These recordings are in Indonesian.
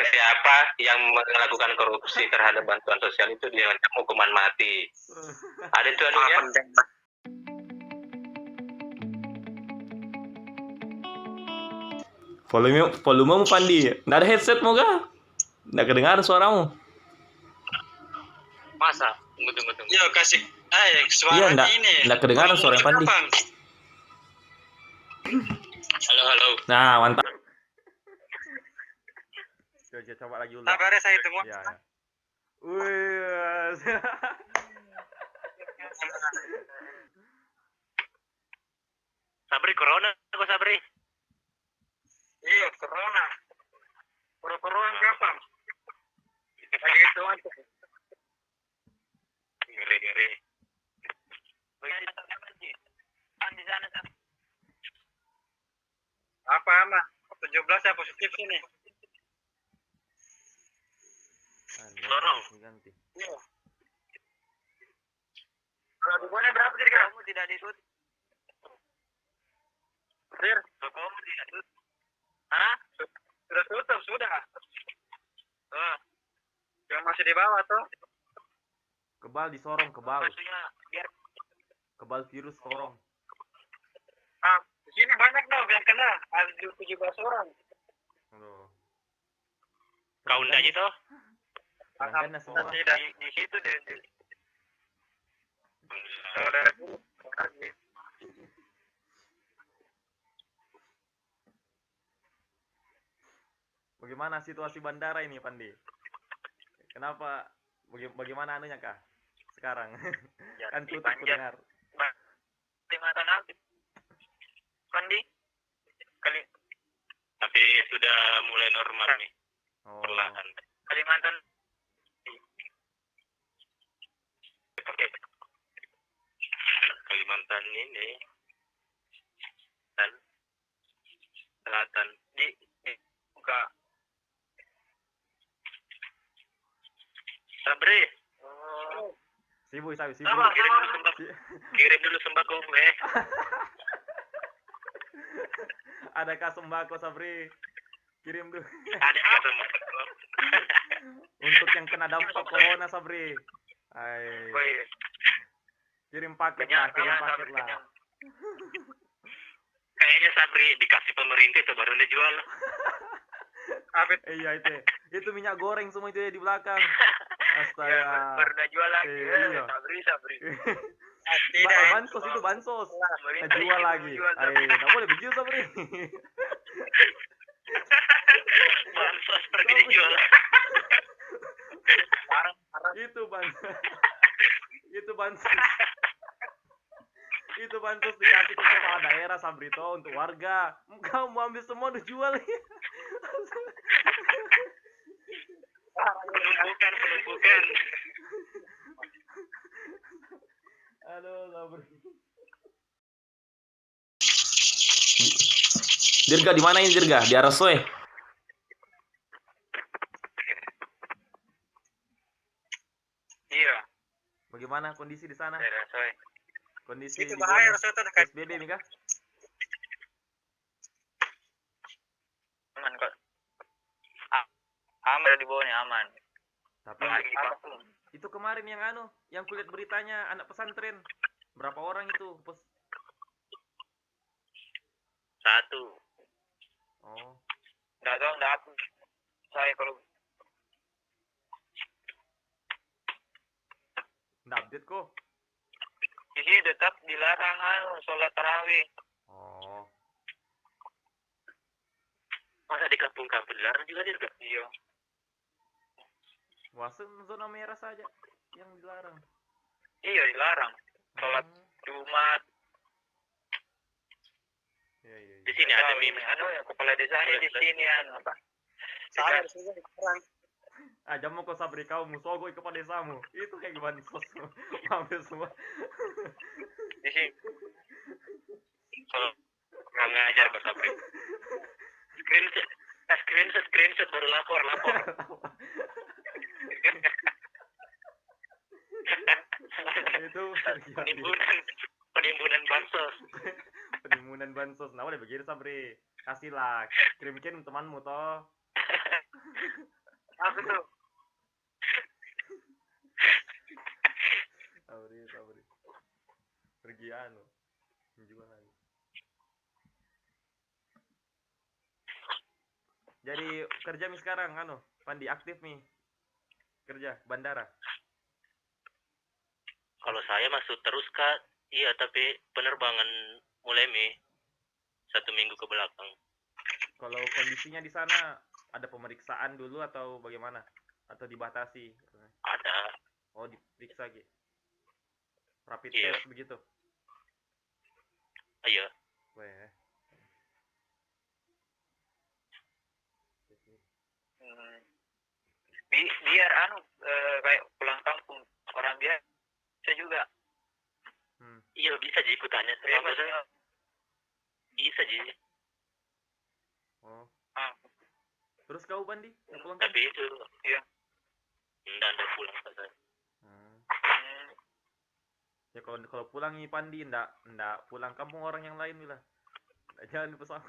siapa yang melakukan korupsi terhadap bantuan sosial itu diancam hukuman mati. Ada itu anunya. Volumemu Pandi. Nggak ada headset mau gak? Nggak kedengaran suaramu. Masa? Tunggu. Yo kasih suara Iya, ini. nggak kedengaran suara Pandi. Halo. Nah, mantap. Coba lagi ulang. Sabar saya temu. Iya. Wih. Sabri corona kok Sabri? Iya, corona. Corona kapan? Lagi itu aja. Ngeri. Apa ama? 17 ya positif sini. Lorong. Ganti. Iya. Kalau dukunnya berapa tadi kamu tidak disut? Dir, kamu tidak disut. Hah? Sudah tutup, sudah. Yang masih di bawah tuh. Kebal disorong, kebal. Maksudnya biar Kebal virus sorong. Di sini banyak loh yang kena. Ada 17 orang. Aduh. kau undang itu Pelanggannya semua. Tidak. di situ deh. Bagaimana situasi bandara ini, Pandi? Kenapa? Bagaimana anunya kah? Sekarang Ya, kan tutup dengar. Kalimantan apa? Pandi? Tapi sudah mulai normal nih. Oh. Perlahan. Kalimantan. Oke. Kalimantan ini dan selatan di buka. Sabri. Sibuk. Kirim dulu sembako gue. Adakah sembako, Sabri? Kirim dulu. Ada sembako. Untuk yang kena dampak corona, Sabri. Hai. Kirim paket lah. Kayaknya Sabri dikasih pemerintah itu baru dia jual. Iya itu minyak goreng semua itu ya di belakang. Astaga. Ya, baru dia jual lagi. Iya. Sabri. Bansos itu bansos. Jual lagi. Nggak boleh begitu, Sabri. Bansos pergi dijual. Itu bansos. Itu bansos dikasih ke kepala daerah, Sabrito, untuk warga. Kamu mau ambil semua udah jual. Penumpukan. Aduh, Sabri. Dirga di mana ini, Dirga? Di Arasoy. Iya. Bagaimana kondisi di sana? Arasoy. Kondisi Itu di bahaya Bone. Rasul dekat. PSBB, Mika? Aman kok. Aman di bawah nih, aman. Tapi itu kemarin yang kulihat beritanya anak pesantren. Berapa orang itu? Satu. Oh. Enggak tahu. Saya kalau Nggak update kok. di sini tetap dilarang sholat tarawih. Oh. Masa di kampung-kampung dilarang juga Dirga? Iya. Zona merah saja yang dilarang. Iya dilarang. Sholat Jumat. Iya. Di sini ada mimi. Kepala desanya di sini apa? Saya di sini kurang. Jamu kau Sabri, kau musogoi kepada desamu. Itu kayak gimana sos? Ambil semua. Di sini. Kalau nggak ngajar kok Sabri. Screenshot baru lapor. Itu penimbunan bansos. Penimbunan bansos. Nah, boleh begitu Sabri. Kasihlah, kirimkan temanmu toh. Apa tuh? Sabri. Pergi anu. Menjual lagi. Jadi kerja nih sekarang anu, Pandi aktif nih. Kerja bandara. Kalau saya masuk terus Kak, iya tapi penerbangan mulai Mei 1 minggu ke belakang. Kalau kondisinya di sana ada pemeriksaan dulu atau bagaimana? Atau dibatasi? Ada, Oh, diperiksa gitu. Rapid Iya. test begitu. iya. Weh. Hmm. Biar kayak pulang kampung orang biasa juga. Iya bisa jadi ikutannya. Sama saya bisa jadi. Oh. Ah, Terus kau Pandi? Mau pulang Tapi itu iya. enggak ada pulang ke saya. Hmm. Ya kalau pulang nih Pandi ndak pulang kampung orang yang lain lah. Jangan di pesawat.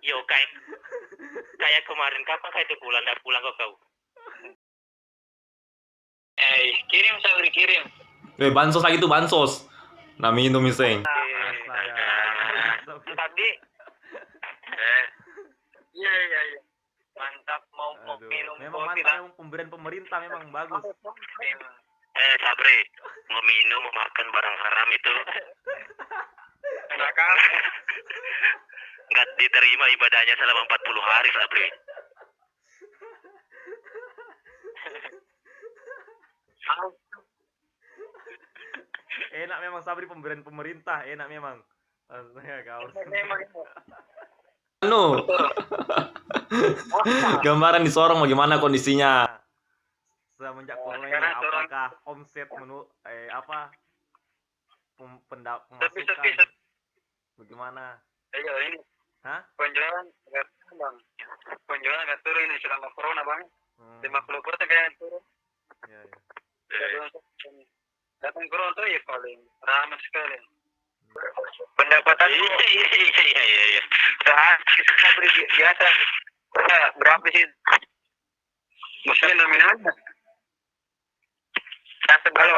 Yo kayak kemarin kapan saya itu pulang enggak pulang kok kau. Kirim Sabri kirim. Bansos lagi tuh bansos. Nah minum miseng. Tadi. Iya. Mantap mau Aduh, minum memang kopi mantap, lah. memang pemberian pemerintah memang bagus. Sabri, mau minum, mau makan barang haram itu Nakal. enggak diterima ibadahnya selama 40 hari, Sabri. Enak memang Sabri pemberian pemerintah, enak memang. Astaga kau. Memang Anu. Gambaran di Sorong bagaimana kondisinya? Semenjak corona ini apakah omset pemasukan bagaimana? Ayo ini. Hah? Penjualan nggak turun bang. Penjualan nggak turun ini selama corona bang. 50% kayak turun. Ya. Datang corona tuh ya paling ramai sekali. Pendapatan Iya. Sabri biasa berapa sih? Maksudnya nominalnya? Halo,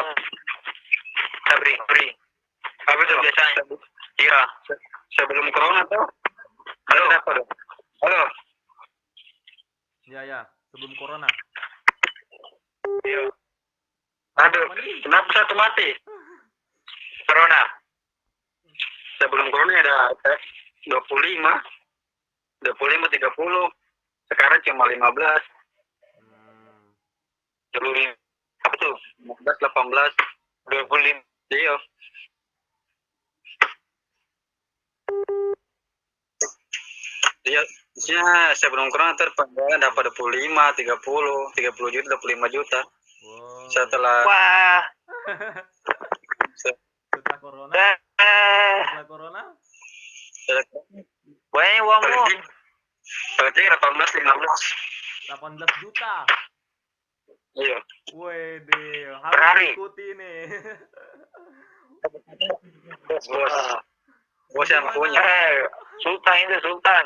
Sabri. Apa itu biasanya? Iya. Sebelum corona tuh. Halo. Ya, sebelum corona. Iya. Aduh, kenapa satu mati? Corona. Sebelum corona ada 25, 30. Sekarang cuma 15. Dulu apa tuh? 15, 18, 25. Iya. Iya, sebelum corona terpenjualan dapat 25, 30 juta, 25 juta. Wow. Setelah Setelah corona? banyak uangmu. Berarti 18, 15. 18 juta. Iya. Wede, Per hari. harus ikuti nih. Bos yang punya. Sultan itu Sultan.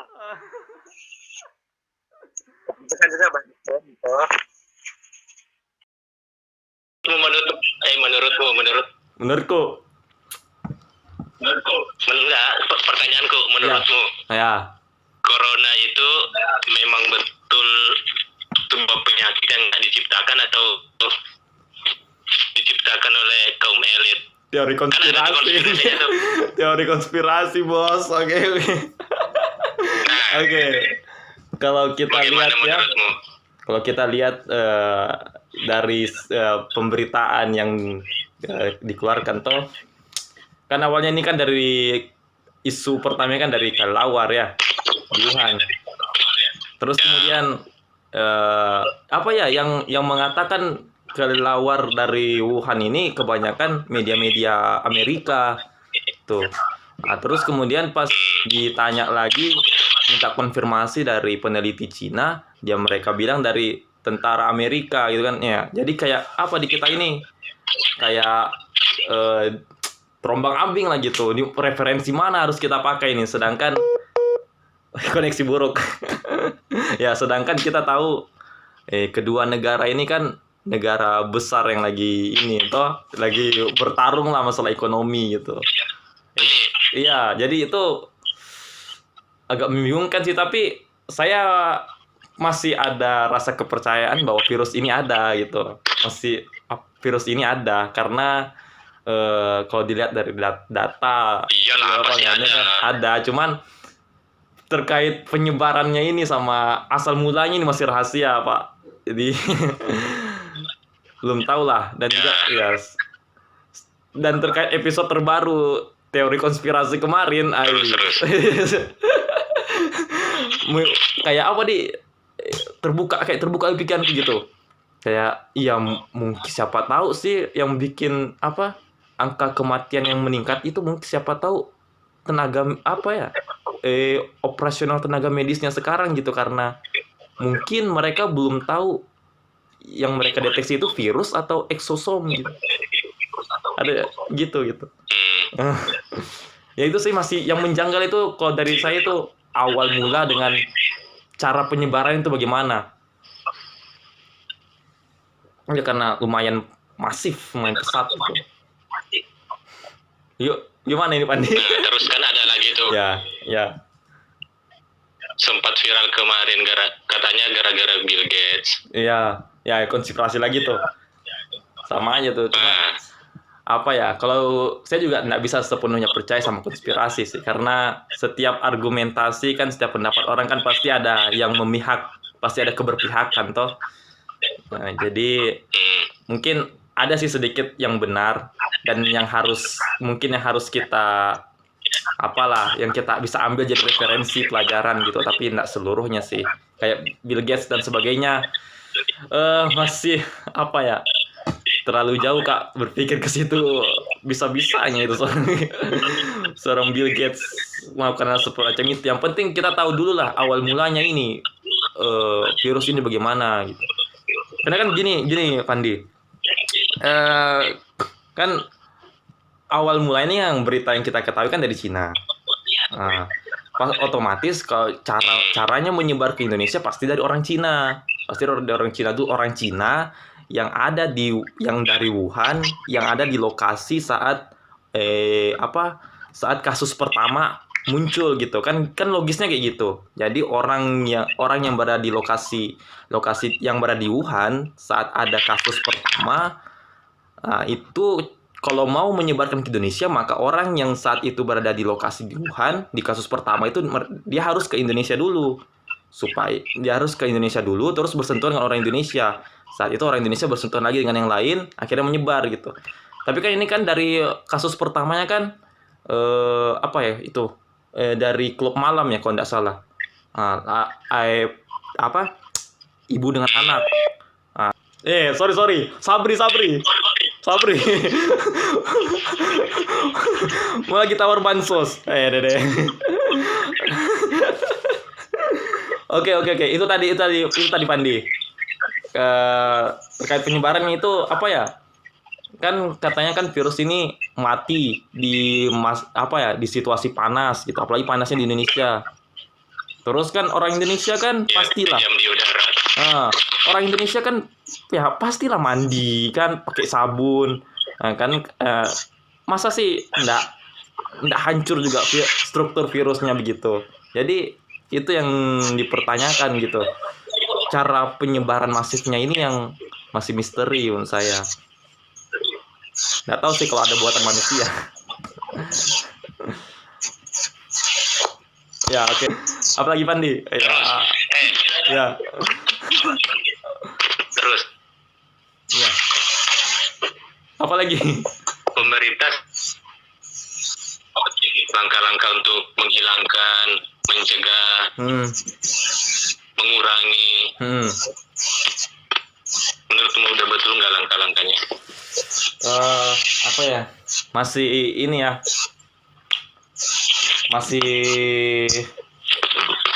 Itu kan juga banyak. Menurutku. Pertanyaanku, menurutmu Ya. corona itu memang betul sebuah penyakit yang nggak diciptakan atau diciptakan oleh kaum elit? Teori Kan ada tuh konspirasinya tuh. Teori konspirasi, Bos. Oke. Oke. Kalau kita Bagaimana lihat ya, menurutmu? kalau kita lihat dari pemberitaan yang dikeluarkan toh, kan awalnya ini kan dari isu pertamanya kan dari kelelawar ya di Wuhan. Terus kemudian apa ya yang mengatakan kelelawar dari Wuhan ini kebanyakan media-media Amerika tuh. Nah, terus kemudian pas ditanya lagi minta konfirmasi dari peneliti Cina, mereka bilang dari tentara Amerika gitu kan ya. Jadi kayak apa di kita ini kayak terombang-ambing lah gitu. Ini referensi mana harus kita pakai ini, sedangkan koneksi buruk. Ya, sedangkan kita tahu kedua negara ini kan negara besar yang lagi ini toh lagi bertarung lah masalah ekonomi gitu. Iya, jadi itu agak membingungkan sih, tapi saya masih ada rasa kepercayaan bahwa virus ini ada gitu. Masih virus ini ada karena kalau dilihat dari data Iyalah, pasti kan ada. ada, cuman terkait penyebarannya ini sama asal mulanya ini masih rahasia, Pak. Jadi belum tahu lah, dan juga ya dan terkait episode terbaru teori konspirasi kemarin kayak apa terbuka pikiran gitu, kayak iya mungkin siapa tahu sih yang bikin apa angka kematian yang meningkat itu, mungkin siapa tahu tenaga apa ya operasional tenaga medisnya sekarang gitu, karena mungkin mereka belum tahu yang mereka deteksi itu virus atau eksosom gitu, ada gitu. Ya itu sih masih yang menjanggal itu kalau dari saya itu awal mula dengan cara penyebaran itu bagaimana ya, karena lumayan masif, lumayan pesat gitu. Yuk gimana ini Pandi? Terus kan ada lagi tuh ya sempat viral kemarin katanya gara-gara Bill Gates. Iya, ya konspirasi lagi tuh. Sama aja tuh. Cuma apa ya? Kalau saya juga nggak bisa sepenuhnya percaya sama konspirasi sih, karena setiap argumentasi kan, setiap pendapat orang kan pasti ada yang memihak, pasti ada keberpihakan toh. Nah, jadi mungkin ada sih sedikit yang benar dan yang harus kita apalah yang kita bisa ambil jadi referensi pelajaran gitu, tapi enggak seluruhnya sih. Kayak Bill Gates dan sebagainya masih apa ya, terlalu jauh Kak berpikir ke situ, bisa-bisanya itu seorang Bill Gates melakukan hal semacam itu. Yang penting kita tahu dulu lah awal mulanya ini virus ini bagaimana gitu. Karena kan gini Pandi, kan awal mulanya yang berita yang kita ketahui kan dari Cina. Nah, otomatis kalau caranya menyebar ke Indonesia pasti dari orang Cina. Pasti dari orang Cina tuh, orang Cina yang ada yang dari Wuhan, yang ada di lokasi saat saat kasus pertama muncul gitu kan logisnya kayak gitu. Jadi orang yang berada di lokasi yang berada di Wuhan saat ada kasus pertama, nah, itu kalau mau menyebarkan ke Indonesia, maka orang yang saat itu berada di lokasi di Wuhan di kasus pertama itu dia harus ke Indonesia dulu, terus bersentuhan dengan orang Indonesia. Saat itu orang Indonesia bersentuhan lagi dengan yang lain, akhirnya menyebar gitu. Tapi kan ini kan dari kasus pertamanya kan dari klub malam ya kalau nggak salah. Ibu dengan anak. Sorry. Sabri. Mau lagi tawar bansos. Dede. Oke. Itu tadi Pandi. Terkait penyebarannya itu apa ya? Kan katanya kan virus ini mati di di situasi panas gitu, apalagi panasnya di Indonesia. Terus kan orang Indonesia kan pastilah. Orang Indonesia kan ya pastilah mandi kan pakai sabun. Nah, kan masa sih enggak hancur juga struktur virusnya begitu. Jadi itu yang dipertanyakan gitu. Cara penyebaran masifnya ini yang masih misteri menurut saya. Nggak tahu sih kalau ada buatan manusia. Ya oke. Apalagi Pandi? Ya. Terus. Ya. Apalagi? Pemerintah langkah-langkah untuk menghilangkan, mencegah, mengurangi. Menurutmu udah betul nggak langkah-langkahnya? Masih ini ya.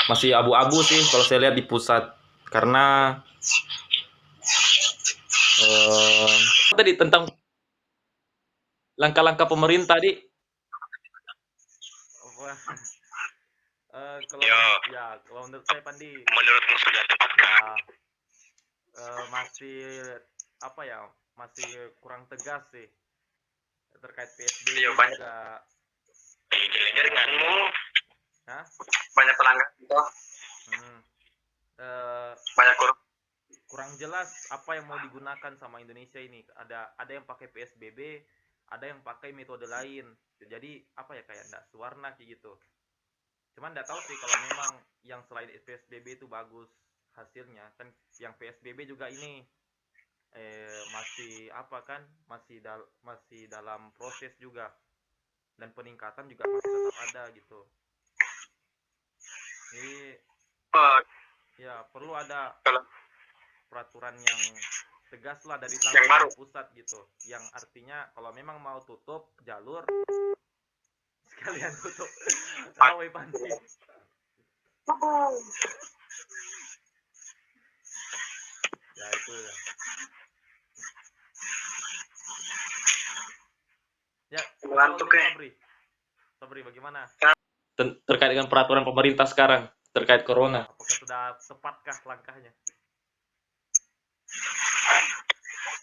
Masih abu-abu sih kalau saya lihat di pusat, karena tadi tentang langkah-langkah pemerintah kalau menurut saya Pandi, menurutmu sudah tepatkah? masih apa ya, masih kurang tegas sih terkait PSBB Iya, banyak juga. Jaringanmu. Hah? banyak pelanggan itu, Hmm. Eh, banyak korupsi. kurang jelas apa yang mau digunakan sama Indonesia ini. Ada yang pakai PSBB, ada yang pakai metode lain. Jadi apa ya, kayak enggak sewarna kayak gitu. Cuman enggak tahu sih kalau memang yang selain PSBB itu bagus hasilnya. Kan yang PSBB juga ini masih apa kan? Masih dalam proses juga, dan peningkatan juga masih tetap ada gitu. Jadi Eh, ya perlu ada kalau peraturan yang tegas lah dari yang baru, pusat gitu, yang artinya kalau memang mau tutup jalur sekalian tutup away panti. Ya itu ya. Ya, Ngantuk, Sabri bagaimana terkait dengan peraturan pemerintah sekarang terkait corona? Apakah sudah tepatkah langkahnya?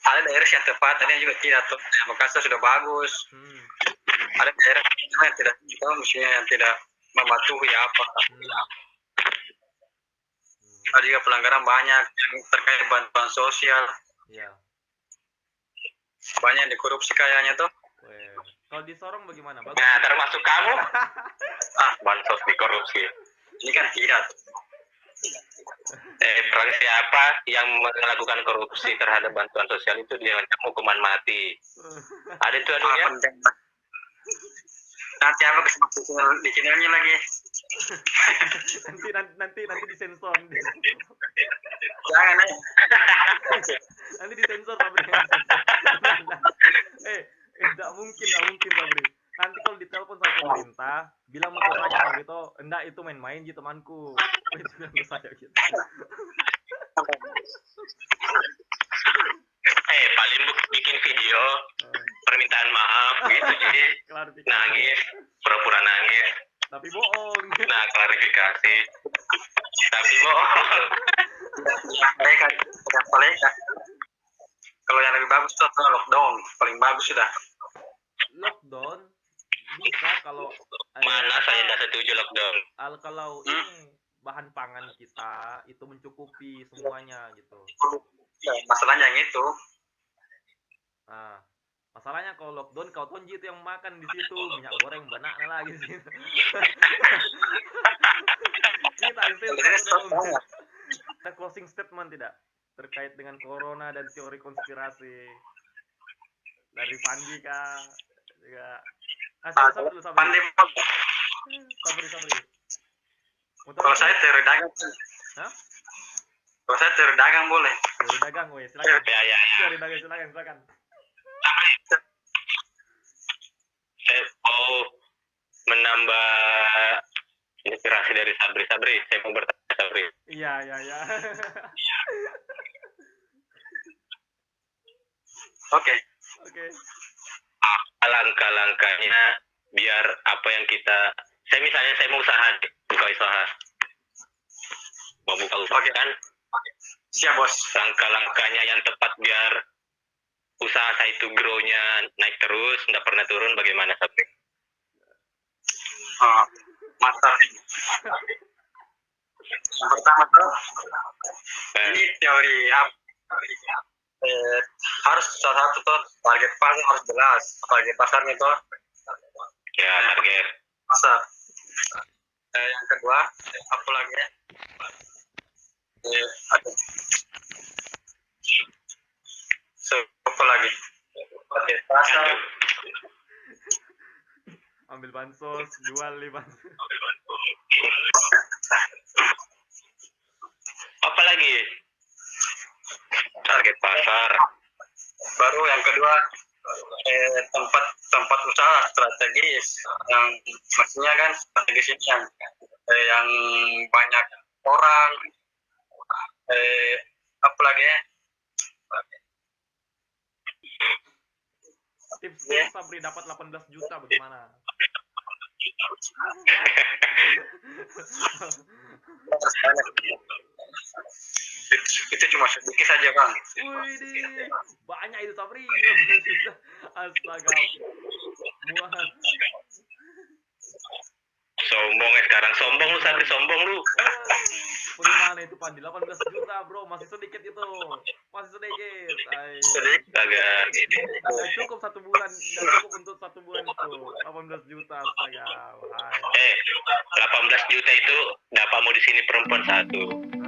ada daerah yang tepat, ada yang juga tidak tuh. Yang Makassar sudah bagus, ada daerah yang tidak, itu maksudnya yang tidak mematuhi apa. Ada juga pelanggaran banyak yang terkait bantuan sosial, Iya. banyak yang dikorupsi kayaknya tuh. Kalau di Sorong bagaimana? Bagus. Nah, termasuk kamu. Bansos dikorupsi. Ini kan tidak. Bagi siapa yang melakukan korupsi terhadap bantuan sosial itu diancam hukuman mati. Ada itu adunya. Nanti apa kesempatan di channelnya lagi? nanti disensor. Jangan aja. Nanti disensor, Sabri. Enggak mungkin Sabri. Nanti kalau ditelepon sama pemerintah, bilang mau ke saya Sabri itu, enggak, itu main-main gitu temanku. Itu bilang ke saya gitu. Paling bikin video permintaan maaf gitu, jadi nangis, pura-pura nangis. Tapi bohong. Nah, klarifikasi. Tapi bohong. Mereka. Kalau yang lebih bagus itu lockdown, paling bagus sudah. Lockdown bisa kalau Mana saya tidak setuju lockdown. Kalau ini bahan pangan kita itu mencukupi semuanya gitu. Ya, masalahnya yang itu. Nah, masalahnya kalau lockdown kau tonji itu yang makan di situ minyak goreng banyak lagi sih. Kita ada closing statement tidak terkait dengan corona dan teori konspirasi dari Pandi kah? Juga. Sabri. Kalau saya teori dagang. Hah? Kalau saya teori dagang boleh. Teori dagang, silakan. Ya. Teori dagang silakan. Saya mau menambah inspirasi dari Sabri. Saya mau bertanya Sabri. Iya. Oke. Langkah-langkahnya biar apa yang saya mau buka usaha. Mau buka usaha kan? Siap, Bos. Langkah-langkahnya yang tepat biar usaha saya itu grow-nya naik terus, nggak pernah turun, bagaimana Sabri? Mantap. Yang pertama tuh, ini teori apa? Harus salah satu tuh target pasar harus jelas. Target pasarnya tuh. Ya, target pasar. Yang kedua, apa lagi ya? Apa lagi? Target pasar. Ambil bansos, jual nih bansos. Apa lagi? Target pasar. Baru yang kedua, tempat usaha strategis, yang maksudnya kan strategis ini yang banyak orang, apa lagi ya? Tips Sabri dapat 18 juta bagaimana? Itu cuma sedikit saja bang. Wih, banyak itu Sabri. Astaga. Muat. Sombong sekarang, sombong lu Sabri, sombong lu. Bagaimana itu Pandi? 18 juta bro, masih sedikit itu. Masih sedikit. Agak Nggak cukup 1 bulan, nggak cukup untuk 1 bulan itu. 18 juta, astaga. Wahai. 18 juta itu dapat mau di sini perempuan 1.